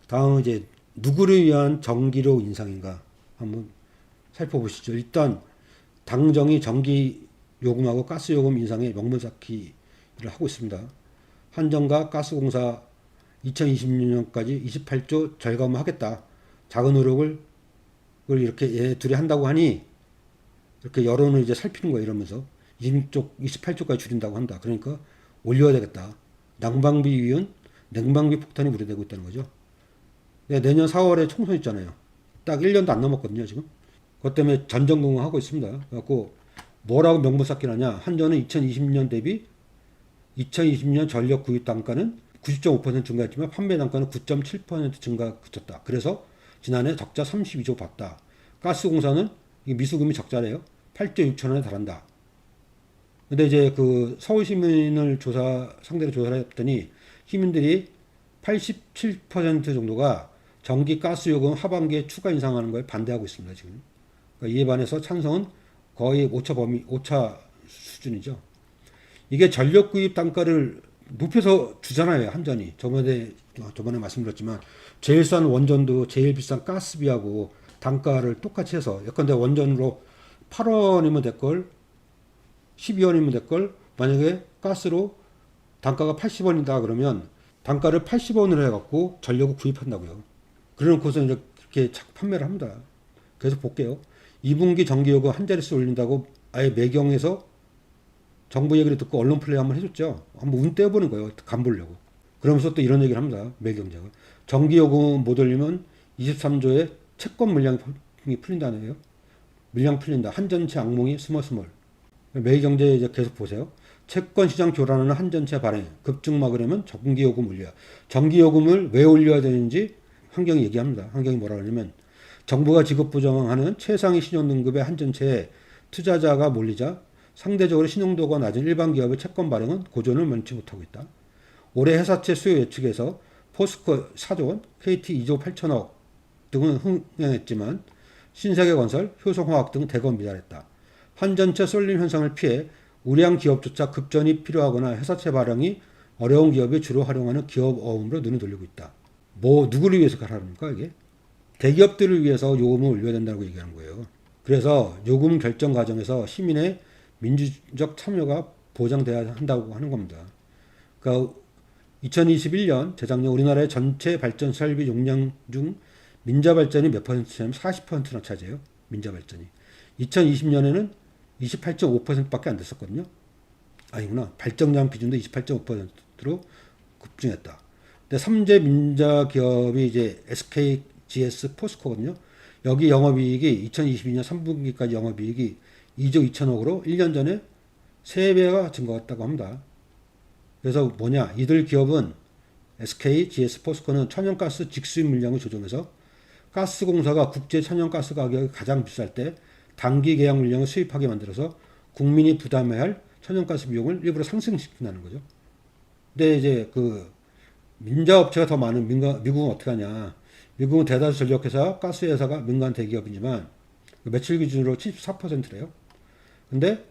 다음은 이제 누구를 위한 전기료 인상인가 한번 살펴보시죠. 일단 당정이 전기 요금하고 가스 요금 인상에 명분 쌓기를 하고 있습니다. 한전과 가스공사 2026년까지 28조 절감을 하겠다. 작은 노력을 이렇게 얘 둘이 한다고 하니 이렇게 여론을 이제 살피는 거예요. 이러면서 28조까지 줄인다고 한다. 그러니까 올려야 되겠다. 난방비 위은 냉방비 폭탄이 우려되고 있다는 거죠. 내년 4월에 총선 있잖아요. 딱 1년도 안 남았거든요, 지금. 그것 때문에 전전긍긍하고 있습니다. 그래갖고 뭐라고 명분 쌓기를 하냐. 한전은 2020년 대비 2020년 전력 구입 단가는 90.5% 증가했지만 판매 단가는 9.7% 증가 그쳤다. 그래서 지난해 적자 32조 봤다. 가스공사는 미수금이 적자래요. 8조 6천 원에 달한다. 근데 이제 그 서울 시민을 상대로 조사를 했더니 시민들이 87% 정도가 전기 가스 요금 하반기에 추가 인상하는 거에 반대하고 있습니다, 지금. 그러니까 이에 반해서 찬성은 거의 오차 수준이죠. 이게 전력 구입 단가를 높여서 주잖아요, 한전이. 저번에 말씀드렸지만, 제일 싼 원전도 제일 비싼 가스비하고 단가를 똑같이 해서, 예컨대 원전으로 8원이면 될걸, 12원이면 될걸, 만약에 가스로 단가가 80원이다 그러면 단가를 80원으로 해갖고 전력을 구입한다고요. 그래 놓고서 이렇게 판매를 합니다. 그래서 볼게요. 2분기 전기요금 한 자릿수 올린다고 아예 매경에서 정부 얘기를 듣고 언론 플레이 한번 해줬죠. 한번 운 떼어보는 거예요. 간 보려고. 그러면서 또 이런 얘기를 합니다. 매경제가. 전기요금 못 올리면 23조의 채권 물량이 풀린다는 거예요. 물량 풀린다. 한전체 악몽이 스멀스멀. 매경제 이제 계속 보세요. 채권 시장 교란하는 한전체 발행. 급증 막으려면 전기요금 올려. 전기요금을 왜 올려야 되는지 환경이 얘기합니다. 환경이 뭐라 그러냐면 정부가 지급 보장하는 최상위 신용등급의 한전체에 투자자가 몰리자 상대적으로 신용도가 낮은 일반 기업의 채권 발행은 고전을 면치 못하고 있다. 올해 회사채 수요 예측에서 포스코 4조 원, KT 2조 8천억 등은 흥행했지만 신세계건설, 효성화학 등 대거 미달했다. 한전체 쏠림 현상을 피해 우량 기업조차 급전이 필요하거나 회사채 발행이 어려운 기업이 주로 활용하는 기업 어음으로 눈을 돌리고 있다. 누구를 위해서 가라합니까 이게? 대기업들을 위해서 요금을 올려야 된다고 얘기하는 거예요. 그래서 요금 결정 과정에서 시민의 민주적 참여가 보장돼야 한다고 하는 겁니다. 그러니까 2021년 재작년 우리나라의 전체 발전 설비 용량 중 민자 발전이 몇 퍼센트냐면 40%나 차지해요. 민자 발전이. 2020년에는 28.5%밖에 안 됐었거든요. 아니구나. 발전량 비중도 28.5%로 급증했다. 근데 3대 민자 기업이 이제 SK, GS, 포스코거든요. 여기 영업이익이 2022년 3분기까지 영업이익이 2조 2천억으로 1년 전에 3배가 증가했다고 합니다. 그래서 이들 기업은 SK, GS, 포스코는 천연가스 직수입 물량을 조정해서 가스공사가 국제 천연가스 가격이 가장 비쌀 때 단기 계약 물량을 수입하게 만들어서 국민이 부담해야 할 천연가스 비용을 일부러 상승시킨다는 거죠. 근데 이제 그 민자업체가 더 많은 미국은 어떻게 하냐. 미국은 대다수 전력회사, 가스회사가 민간 대기업이지만 매출 기준으로 74%래요. 근데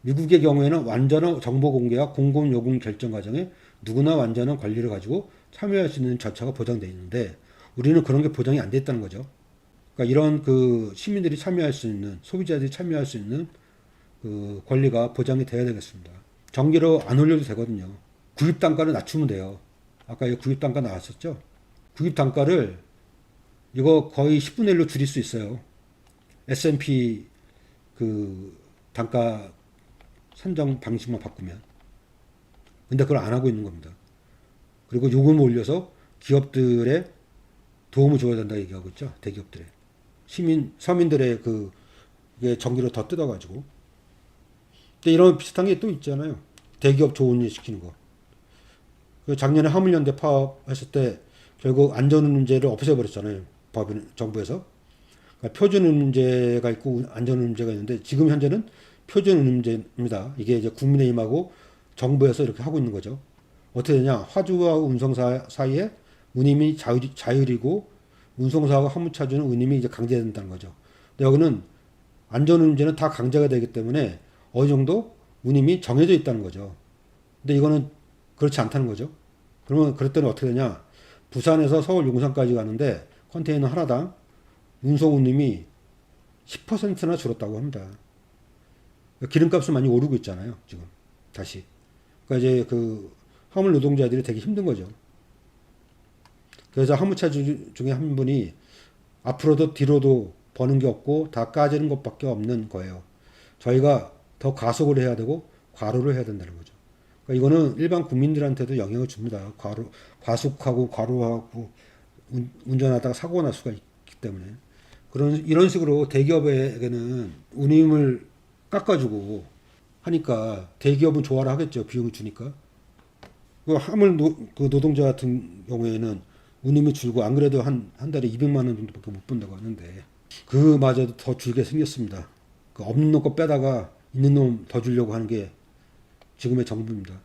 미국의 경우에는 완전한 정보 공개와 공공요금 결정 과정에 누구나 완전한 권리를 가지고 참여할 수 있는 절차가 보장되어 있는데 우리는 그런 게 보장이 안 됐다는 거죠. 그러니까 이런 그 시민들이 참여할 수 있는, 소비자들이 참여할 수 있는 그 권리가 보장이 돼야 되겠습니다. 전기료 안 올려도 되거든요. 구입 단가를 낮추면 돼요. 아까 구입 단가 나왔었죠? 구입 단가를 이거 거의 10분의 1로 줄일 수 있어요. S&P 그 단가 산정 방식만 바꾸면. 근데 그걸 안 하고 있는 겁니다. 그리고 요금을 올려서 기업들의 도움을 줘야 된다 얘기하고 있죠. 대기업들의. 서민들의 전기를 더 뜯어가지고. 근데 이런 비슷한 게 또 있잖아요. 대기업 좋은 일 시키는 거. 작년에 화물연대 파업했을 때 결국 안전운임제를 없애버렸잖아요. 정부에서. 그러니까 표준운임제가 있고 안전운임제가 있는데 지금 현재는 표준운임제입니다. 이게 이제 국민의힘하고 정부에서 이렇게 하고 있는 거죠. 어떻게 되냐. 화주와 운송사 사이에 운임이 자율이고 운송사하고 화물차주는 운임이 이제 강제된다는 거죠. 근데 여기는 안전운임제는 다 강제가 되기 때문에 어느 정도 운임이 정해져 있다는 거죠. 근데 이거는 그렇지 않다는 거죠. 그러면 그랬더니 어떻게 되냐. 부산에서 서울 용산까지 가는데 컨테이너 하나당 운송 운임이 10%나 줄었다고 합니다. 기름값은 많이 오르고 있잖아요, 지금. 다시. 그러니까 이제 그 화물 노동자들이 되게 힘든 거죠. 그래서 화물차 중에 한 분이 앞으로도 뒤로도 버는 게 없고 다 까지는 것밖에 없는 거예요. 저희가 더 가속을 해야 되고 과로를 해야 된다는 거죠. 그러니까 이거는 일반 국민들한테도 영향을 줍니다. 과속하고 과로하고 운전하다가 사고가 날 수가 있기 때문에. 이런 식으로 대기업에게는 운임을 깎아주고 하니까 대기업은 좋아라 하겠죠. 비용을 주니까. 그 노동자 같은 경우에는 운임이 줄고 안 그래도 한 달에 200만 원 정도밖에 못 번다고 하는데 그마저도 더 줄게 생겼습니다. 그 없는 놈 거 빼다가 있는 놈 더 주려고 하는 게 지금의 정부입니다.